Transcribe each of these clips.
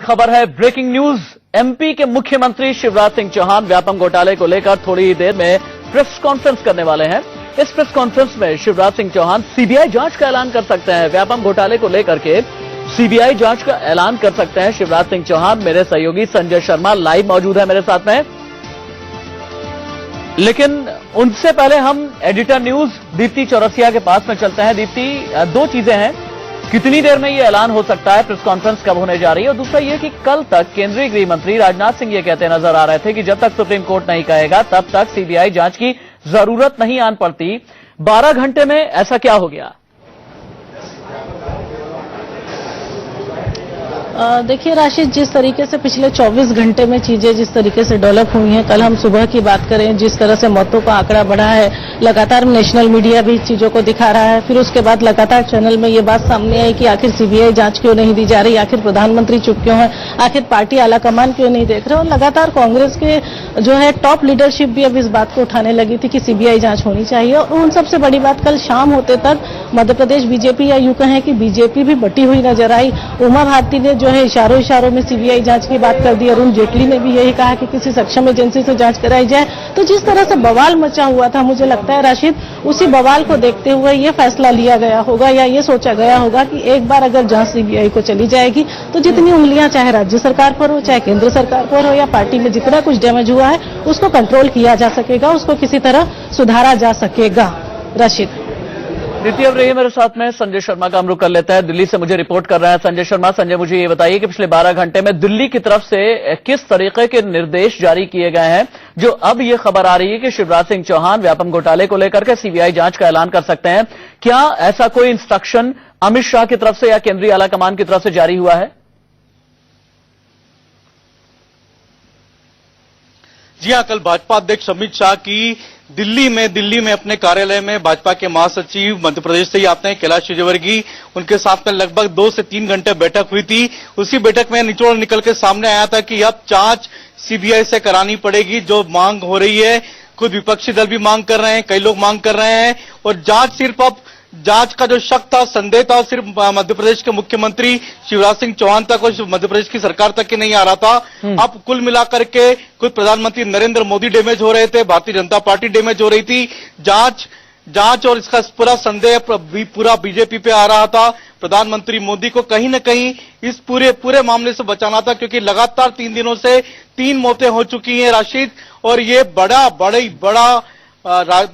खबर है, breaking news. MP के मुख्यमंत्री शिवराज सिंह चौहान व्यापम घोटाले को लेकर थोड़ी ही देर में प्रेस कॉन्फ्रेंस करने वाले हैं। इस प्रेस कॉन्फ्रेंस में शिवराज सिंह चौहान सीबीआई जांच का ऐलान कर सकते हैं। व्यापम घोटाले को लेकर के सीबीआई जांच का ऐलान कर सकते हैं शिवराज सिंह चौहान। मेरे सहयोगी संजय शर्मा लाइव मौजूद है मेरे साथ में, लेकिन उनसे पहले हम एडिटर न्यूज दीप्ति चौरसिया के पास में चलते हैं। दीप्ति, दो चीजें हैं, कितनी देर में यह ऐलान हो सकता है, प्रेस कॉन्फ्रेंस कब होने जा रही है, और दूसरा यह कि कल तक केंद्रीय गृह मंत्री राजनाथ सिंह ये कहते नजर आ रहे थे कि जब तक सुप्रीम कोर्ट नहीं कहेगा तब तक सीबीआई जांच की जरूरत नहीं आन पड़ती। 12 घंटे में ऐसा क्या हो गया? देखिए राशिद, जिस तरीके से पिछले 24 घंटे में चीजें जिस तरीके से डेवलप हुई हैं, कल हम सुबह की बात करें, जिस तरह से मौतों का आंकड़ा बढ़ा है, लगातार नेशनल मीडिया भी चीजों को दिखा रहा है। फिर उसके बाद लगातार चैनल में ये बात सामने आई कि आखिर सीबीआई जांच क्यों नहीं दी जा रही, आखिर प्रधानमंत्री चुप क्यों है, आखिर पार्टी आलाकमान क्यों नहीं देख रहे। और लगातार कांग्रेस के जो है टॉप लीडरशिप भी अब इस बात को उठाने लगी थी कि सीबीआई जांच होनी चाहिए। और उन सबसे बड़ी बात, कल शाम होते तक मध्य प्रदेश बीजेपी, या यूं कहें कि बीजेपी भी बटी हुई नजर आई। उमा भारती ने जो है इशारों में सीबीआई जांच की बात कर दी। अरुण जेटली ने भी यही कहा कि किसी सक्षम एजेंसी से जांच कराई जाए। तो जिस तरह से बवाल मचा हुआ था, मुझे लगता है राशिद, उसी बवाल को देखते हुए ये फैसला लिया गया होगा, या ये सोचा गया होगा कि एक बार अगर जांच सीबीआई को चली जाएगी तो जितनी उंगलियां चाहे राज्य सरकार पर हो, चाहे केंद्र सरकार पर हो, या पार्टी में जितना कुछ डैमेज हुआ है उसको कंट्रोल किया जा सकेगा, उसको किसी तरह सुधारा जा सकेगा। राशिद, द्वितीय अब रही है मेरे साथ में संजय शर्मा का हम रुख कर लेता है। दिल्ली से मुझे रिपोर्ट कर रहे हैं संजय शर्मा। संजय, मुझे ये बताइए कि पिछले 12 घंटे में दिल्ली की तरफ से किस तरीके के निर्देश जारी किए गए हैं, जो अब ये खबर आ रही है कि शिवराज सिंह चौहान व्यापम घोटाले को लेकर के सीबीआई जांच का ऐलान कर सकते हैं। क्या ऐसा कोई इंस्ट्रक्शन अमित शाह की तरफ से या केंद्रीय आलाकमान की तरफ से जारी हुआ है? जी हां, कल भाजपा अध्यक्ष अमित शाह की दिल्ली में अपने कार्यालय में भाजपा के महासचिव मध्य प्रदेश से ही आते हैं कैलाश विजयवर्गीय, उनके साथ में लगभग 2 से 3 घंटे बैठक हुई थी। उसी बैठक में निचोड़ निकल के सामने आया था कि अब जांच सीबीआई से करानी पड़ेगी। जो मांग हो रही है, खुद विपक्षी दल भी मांग कर रहे हैं, कई लोग मांग कर रहे हैं, और जांच का जो शक था, संदेह था, सिर्फ मध्य प्रदेश के मुख्यमंत्री शिवराज सिंह चौहान तक और मध्य प्रदेश की सरकार तक ही नहीं आ रहा था। अब कुल मिलाकर के खुद प्रधानमंत्री नरेंद्र मोदी डैमेज हो रहे थे, भारतीय जनता पार्टी डैमेज हो रही थी। जांच और इसका पूरा संदेह पूरा बीजेपी पे आ रहा था। प्रधानमंत्री मोदी को कहीं न कहीं इस पूरे मामले से बचाना था, क्योंकि लगातार 3 दिनों से 3 मौतें हो चुकी हैं राशिद, और ये बड़ा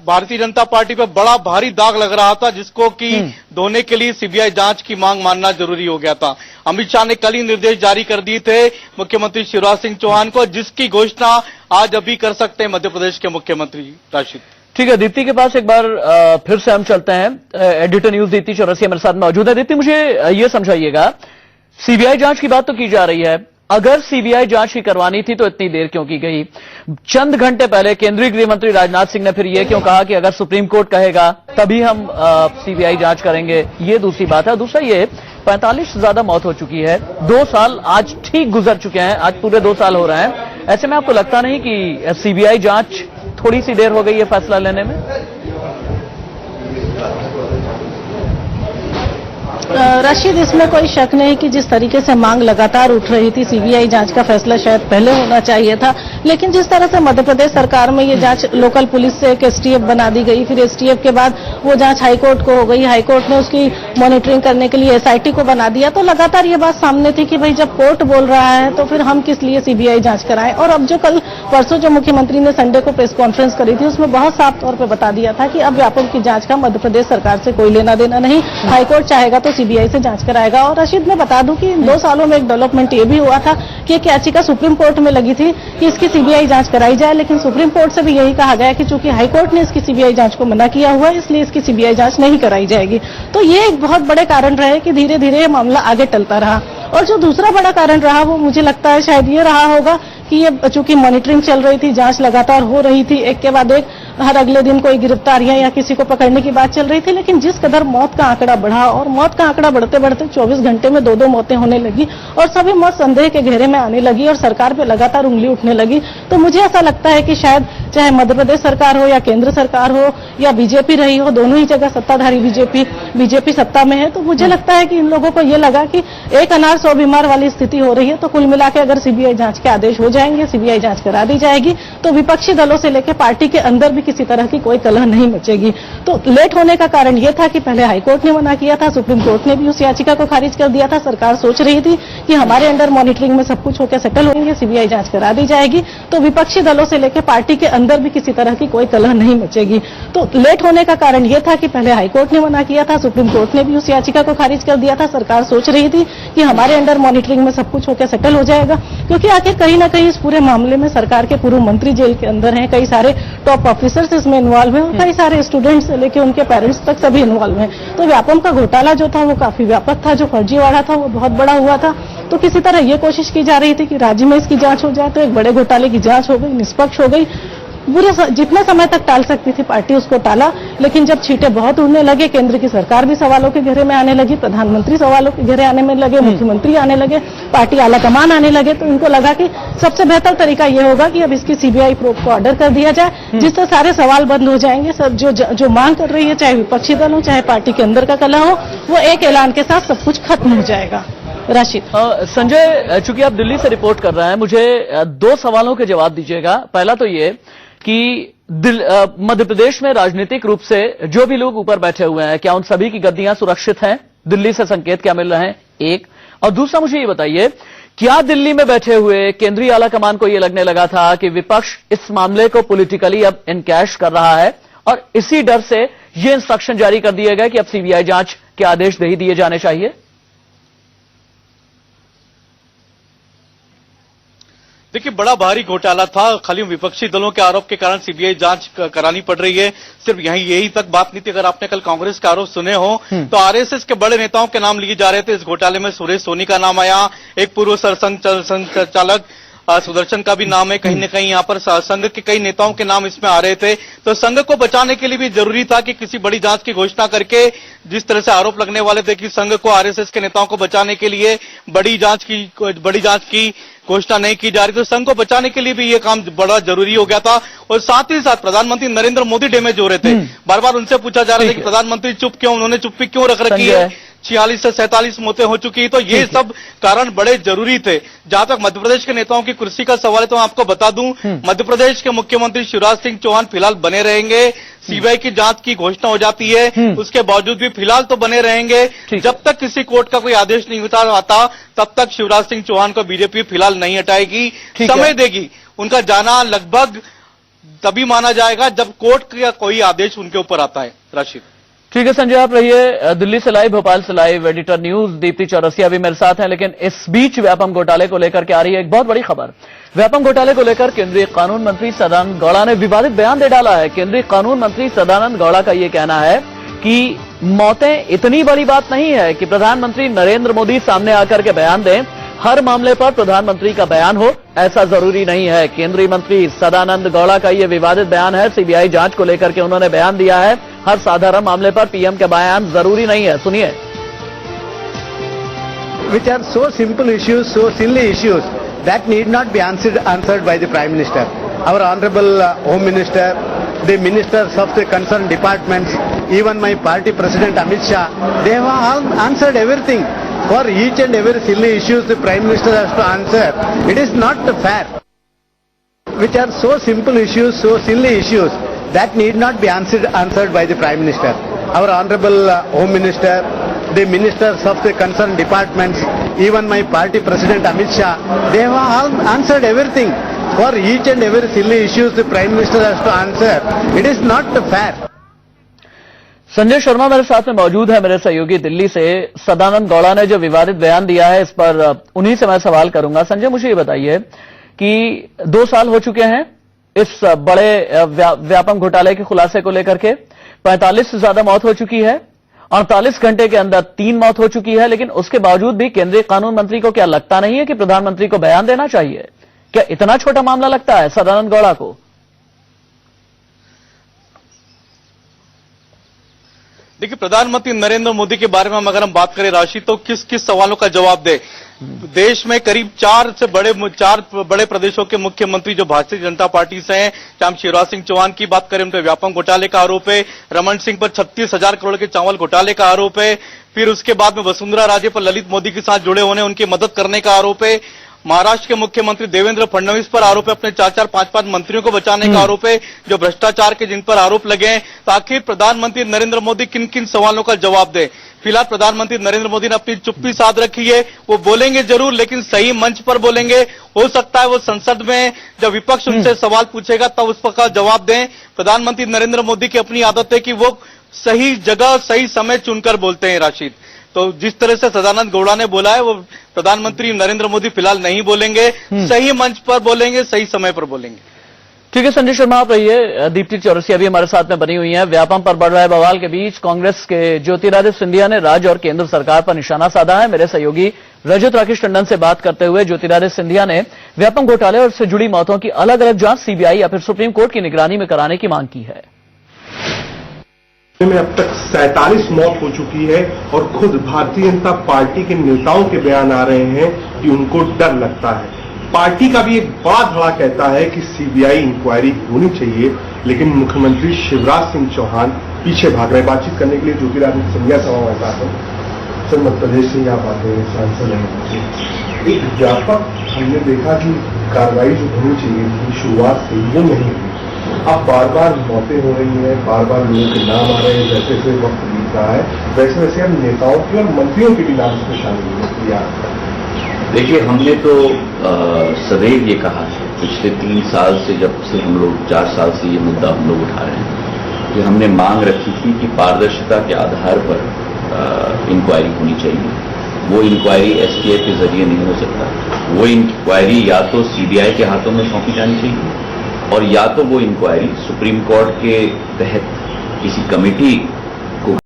भारतीय जनता पार्टी पर बड़ा भारी दाग लग रहा था, जिसको कि धोने के लिए सीबीआई जांच की मांग मानना जरूरी हो गया था। अमित शाह ने कल ही निर्देश जारी कर दिए थे मुख्यमंत्री शिवराज सिंह चौहान को, जिसकी घोषणा आज अभी कर सकते हैं मध्य प्रदेश के मुख्यमंत्री। राशिद, ठीक है, दीप्ति के पास एक बार फिर से हम चलते हैं। एडिटर न्यूज दीप्ति चौरसिया मेरे साथ मौजूद है। दीप्ति, मुझे ये समझाइएगा, सीबीआई जांच की बात तो की जा रही है, अगर सीबीआई जांच ही करवानी थी तो इतनी देर क्यों की गई? चंद घंटे पहले केंद्रीय गृह मंत्री राजनाथ सिंह ने फिर यह क्यों कहा कि अगर सुप्रीम कोर्ट कहेगा तभी हम सीबीआई जांच करेंगे? ये दूसरी बात है। दूसरा ये 45 से ज्यादा मौत हो चुकी है, 2 साल आज ठीक गुजर चुके हैं, आज पूरे 2 साल हो रहे हैं। ऐसे में आपको लगता नहीं कि सीबीआई जांच थोड़ी सी देर हो गई है फैसला लेने में? राशिद, इसमें कोई शक नहीं कि जिस तरीके से मांग लगातार उठ रही थी, सीबीआई जांच का फैसला शायद पहले होना चाहिए था, लेकिन जिस तरह से मध्य प्रदेश सरकार में ये जांच लोकल पुलिस से एक एसटीएफ बना दी गई, फिर एसटीएफ के बाद वो जांच हाईकोर्ट को हो गई, हाईकोर्ट ने उसकी मॉनिटरिंग करने के लिए एसआईटी को बना दिया, तो लगातार ये बात सामने थी कि भाई जब कोर्ट बोल रहा है तो फिर हम किस लिए सीबीआई जांच कराएं। और अब जो परसों जो मुख्यमंत्री ने संडे को प्रेस कॉन्फ्रेंस करी थी, उसमें बहुत साफ तौर पर बता दिया था कि अब व्यापम की जांच का मध्य प्रदेश सरकार से कोई लेना देना नहीं, हाईकोर्ट चाहेगा तो सीबीआई से जांच कराएगा। और रशीद, मैं बता दूं कि इन 2 सालों में एक डेवलपमेंट ये भी हुआ था कि एक याचिका सुप्रीम कोर्ट में लगी थी कि इसकी सीबीआई जांच कराई जाए, लेकिन सुप्रीम कोर्ट से भी यही कहा गया कि चूंकि हाईकोर्ट ने इसकी सीबीआई जांच को मना किया हुआ है, इसलिए इसकी सीबीआई जांच नहीं कराई जाएगी। तो ये एक बहुत बड़े कारण रहे कि धीरे धीरे मामला आगे टलता रहा। और जो दूसरा बड़ा कारण रहा, वो मुझे लगता है शायद ये रहा होगा कि ये चूंकि मॉनिटरिंग चल रही थी, जांच लगातार हो रही थी, एक के बाद एक हर अगले दिन कोई गिरफ्तारियां या किसी को पकड़ने की बात चल रही थी, लेकिन जिस कदर मौत का आंकड़ा बढ़ा, और मौत का आंकड़ा बढ़ते बढ़ते 24 घंटे में 2-2 मौतें होने लगी, और सभी मौत संदेह के घेरे में आने लगी, और सरकार पे लगातार उंगली उठने लगी, तो मुझे ऐसा लगता है कि शायद चाहे मध्य प्रदेश सरकार हो या केंद्र सरकार हो या बीजेपी रही हो, दोनों ही जगह सत्ताधारी बीजेपी सत्ता में है। तो मुझे लगता है कि इन लोगों को ये लगा कि एक अनार 100 बीमार वाली स्थिति हो रही है। तो कुल मिला के अगर सीबीआई जांच के आदेश हो जाएंगे, सीबीआई जांच करा दी जाएगी, तो विपक्षी दलों से लेकर पार्टी के अंदर भी किसी तरह की कोई कलह नहीं मचेगी। तो लेट होने का कारण यह था कि पहले हाईकोर्ट ने मना किया था, सुप्रीम कोर्ट ने भी उस याचिका को खारिज कर दिया था। सरकार सोच रही थी कि हमारे अंडर मॉनिटरिंग में सब कुछ होकर सेटल होंगे, सीबीआई जांच करा दी जाएगी, तो विपक्षी दलों से लेकर पार्टी के अंदर भी किसी तरह की कोई कलह नहीं मचेगी। तो लेट होने का कारण यह था कि पहले हाईकोर्ट ने मना किया था, सुप्रीम कोर्ट ने भी उस याचिका को खारिज कर दिया था। सरकार सोच रही थी कि हमारे अंडर मॉनिटरिंग में सब कुछ होकर सेटल हो जाएगा, क्योंकि आखिर कहीं ना कहीं इस पूरे मामले में सरकार के पूर्व मंत्री जेल के अंदर हैं, कई सारे टॉप ऑफिसर्स इसमें इन्वॉल्व हैं और कई सारे स्टूडेंट्स से लेकर उनके पेरेंट्स तक सभी इन्वॉल्व हैं। तो व्यापम का घोटाला जो था वो काफी व्यापक था, जो फर्जीवाड़ा था वो बहुत बड़ा हुआ था। तो किसी तरह ये कोशिश की जा रही थी कि राज्य में इसकी जांच हो जाए, तो एक बड़े घोटाले की जांच हो गई, निष्पक्ष हो गई। जितना समय तक टाल सकती थी पार्टी उसको टाला, लेकिन जब छींटे बहुत उड़ने लगे, केंद्र की सरकार भी सवालों के घेरे में आने लगी, प्रधानमंत्री सवालों के घेरे आने में लगे, मुख्यमंत्री आने लगे, पार्टी आलाकमान आने लगे, तो इनको लगा कि सबसे बेहतर तरीका यह होगा कि अब इसकी सीबीआई प्रोब को ऑर्डर कर दिया जाए, जिससे सारे सवाल बंद हो जाएंगे। सब जो मांग कर रही है, चाहे विपक्षी दल हो चाहे पार्टी के अंदर का कलह हो, वो एक ऐलान के साथ सब कुछ खत्म हो जाएगा। राशिद। संजय, चूंकि आप दिल्ली से रिपोर्ट कर रहे हैं, मुझे दो सवालों के जवाब दीजिएगा। पहला तो ये कि मध्य प्रदेश में राजनीतिक रूप से जो भी लोग ऊपर बैठे हुए हैं, क्या उन सभी की गद्दियां सुरक्षित हैं? दिल्ली से संकेत क्या मिल रहे हैं? एक। और दूसरा मुझे ये बताइए, क्या दिल्ली में बैठे हुए केंद्रीय आला कमान को यह लगने लगा था कि विपक्ष इस मामले को पॉलिटिकली अब इनकैश कर रहा है और इसी डर से ये इंस्ट्रक्शन जारी कर दिए गए कि अब सीबीआई जांच के आदेश दे ही दिए जाने चाहिए? देखिए, बड़ा भारी घोटाला था। खाली विपक्षी दलों के आरोप के कारण सीबीआई जांच करानी पड़ रही है। सिर्फ यही तक बात नहीं थी। अगर आपने कल कांग्रेस के आरोप सुने हो तो आरएसएस के बड़े नेताओं के नाम लिए जा रहे थे। इस घोटाले में सुरेश सोनी का नाम आया, एक पूर्व सरसंघ संचालक सुदर्शन का भी नाम है, कहीं न कहीं यहाँ पर संघ के कई नेताओं के नाम इसमें आ रहे थे। तो संघ को बचाने के लिए भी जरूरी था कि किसी बड़ी जांच की घोषणा करके, जिस तरह से आरोप लगने वाले थे कि संघ को आरएसएस के नेताओं को बचाने के लिए बड़ी जांच की घोषणा नहीं की जा रही, तो संघ को बचाने के लिए भी ये काम बड़ा जरूरी हो गया था। और साथ ही साथ प्रधानमंत्री नरेंद्र मोदी डैमेज हो रहे थे। बार बार उनसे पूछा जा रहा था कि प्रधानमंत्री चुप क्यों, उन्होंने चुप्पी क्यों रख रखी है, 46 से 47 मौतें हो चुकी। तो ये सब कारण बड़े जरूरी थे। जहां तक मध्य प्रदेश के नेताओं की कुर्सी का सवाल है, तो मैं आपको बता दूं, मध्य प्रदेश के मुख्यमंत्री शिवराज सिंह चौहान फिलहाल बने रहेंगे। सीबीआई की जांच की घोषणा हो जाती है, उसके बावजूद भी फिलहाल तो बने रहेंगे। जब तक किसी कोर्ट का कोई आदेश नहीं आता, तब तक शिवराज सिंह चौहान को बीजेपी फिलहाल नहीं हटाएगी, समय देगी। उनका जाना लगभग तभी माना जाएगा जब कोर्ट का कोई आदेश उनके ऊपर आता है। राशिद। ठीक है संजय, आप रहिए दिल्ली से लाइव, भोपाल से live. Editor news Deepti Chaurasia भी मेरे साथ हैं। लेकिन इस बीच व्यापम घोटाले को लेकर के आ रही है एक बहुत बड़ी खबर। व्यापम घोटाले को लेकर केंद्रीय कानून मंत्री सदानंद गौड़ा ने विवादित बयान दे डाला है। केंद्रीय कानून मंत्री सदानंद गौड़ा का यह कहना है कि मौतें इतनी बड़ी बात नहीं है कि प्रधानमंत्री नरेंद्र मोदी सामने आकर के बयान दें, हर मामले पर प्रधानमंत्री का बयान हो, ऐसा जरूरी नहीं है। केंद्रीय मंत्री सदानंद गौड़ा का यह विवादित बयान है। सीबीआई जांच को लेकर के उन्होंने बयान दिया है, हर साधारण मामले पर पीएम का बयान जरूरी नहीं है। सुनिए। Which are so simple issues, so silly issues that need not be answered by the Prime Minister. Our Honorable Home Minister, the Ministers of the concerned departments, even my party President Amit Shah, they have all answered everything. For each and every silly issues the Prime Minister has to answer. It is not fair. Which are so simple issues, so silly issues that need not be answered by the Prime Minister. Our Honorable Home Minister, the Ministers of the concerned departments, even my party President Amit Shah, they have all answered everything. For each and every silly issues the Prime Minister has to answer. It is not fair. Sanjay Sharma मेरे साथ में मौजूद है, मेरे सहयोगी दिल्ली से। सदानंद गौड़ा ने जो विवादित बयान दिया है, इस पर उन्हीं से मैं सवाल करूंगा। संजय, मुझे ये बताइए कि 2 साल हो चुके हैं इस बड़े व्यापम घोटाले के खुलासे को लेकर के। 45 से ज्यादा मौत हो चुकी है, 48 घंटे के अंदर 3 मौत हो चुकी है। लेकिन उसके बावजूद भी केंद्रीय कानून मंत्री को क्या लगता नहीं है कि प्रधानमंत्री को बयान देना चाहिए? क्या इतना छोटा मामला लगता है सदानंद गौड़ा को? देखिए, प्रधानमंत्री नरेंद्र मोदी के बारे में अगर हम बात करें राशि, तो किस किस सवालों का जवाब दे। देश में करीब चार बड़े प्रदेशों के मुख्यमंत्री जो भारतीय जनता पार्टी से हैं, चाहे हम शिवराज सिंह चौहान की बात करें, उन पर व्यापम घोटाले का आरोप है। रमन सिंह पर 36,000 करोड़ के चावल घोटाले का आरोप है। फिर उसके बाद में वसुंधरा राजे पर ललित मोदी के साथ जुड़े होने, उनकी मदद करने का आरोप है। महाराष्ट्र के मुख्यमंत्री देवेंद्र फडणवीस पर आरोप है, अपने 4-4, 5-5 मंत्रियों को बचाने का आरोप है, जो भ्रष्टाचार के जिन पर आरोप लगे हैं। तो आखिर प्रधानमंत्री नरेंद्र मोदी किन किन सवालों का जवाब दे। फिलहाल प्रधानमंत्री नरेंद्र मोदी ने अपनी चुप्पी साध रखी है। वो बोलेंगे जरूर, लेकिन सही मंच पर बोलेंगे। हो सकता है वो संसद में जब विपक्ष उनसे सवाल पूछेगा तब उस पर जवाब दें। प्रधानमंत्री नरेंद्र मोदी की अपनी आदत है कि वो सही जगह सही समय चुनकर बोलते हैं राशिद। तो जिस तरह से सदानंद गौड़ा ने बोला है, वो प्रधानमंत्री नरेंद्र मोदी फिलहाल नहीं बोलेंगे। सही मंच पर बोलेंगे, सही समय पर बोलेंगे। ठीक है संजय शर्मा, आप रहिए। दीप्ति चौरसिया भी हमारे साथ में बनी हुई हैं। व्यापम पर बढ़ रहा है बवाल के बीच कांग्रेस के ज्योतिरादित्य सिंधिया ने राज्य और केंद्र सरकार पर निशाना साधा है। मेरे सहयोगी रजत राकेश टंडन से बात करते हुए ज्योतिरादित्य सिंधिया ने व्यापम घोटाले और इससे जुड़ी मौतों की अलग अलग जांच सीबीआई या फिर सुप्रीम कोर्ट की निगरानी में कराने की मांग की है। में अब तक 47 मौत हो चुकी है और खुद भारतीय जनता पार्टी के नेताओं के बयान आ रहे हैं कि उनको डर लगता है। पार्टी का भी एक बड़ा धड़ा कहता है कि सीबीआई इंक्वायरी होनी चाहिए, लेकिन मुख्यमंत्री शिवराज सिंह चौहान पीछे भाग रहे। बातचीत करने के लिए ज्योतिरादित्य सिंधिया सभा में साथ हैं। सर, मध्य प्रदेश से आप आते हैं, सांसद हैं। एक व्यापक हमने देखा कि कार्रवाई जो होनी चाहिए थी शुरुआत से वो नहीं हुई। अब बार बार मौतें हो रही हैं, बार बार लोगों के नाम आ रहे हैं। जैसे जैसे वक्त बीत रहा है वैसे वैसे हम नेताओं की और मंत्रियों के भी नाम उसमें शामिल किया। देखिए, हमने तो सदैव ये कहा है पिछले 3 साल से, जब से हम लोग 4 साल से ये मुद्दा हम लोग उठा रहे हैं कि हमने मांग रखी थी कि पारदर्शिता के आधार पर इंक्वायरी होनी चाहिए। वो इंक्वायरी एसटीएफ के जरिए नहीं हो सकता। वो इंक्वायरी या तो सीबीआई के हाथों में सौंपी जानी चाहिए और या तो वो इंक्वायरी सुप्रीम कोर्ट के तहत किसी कमेटी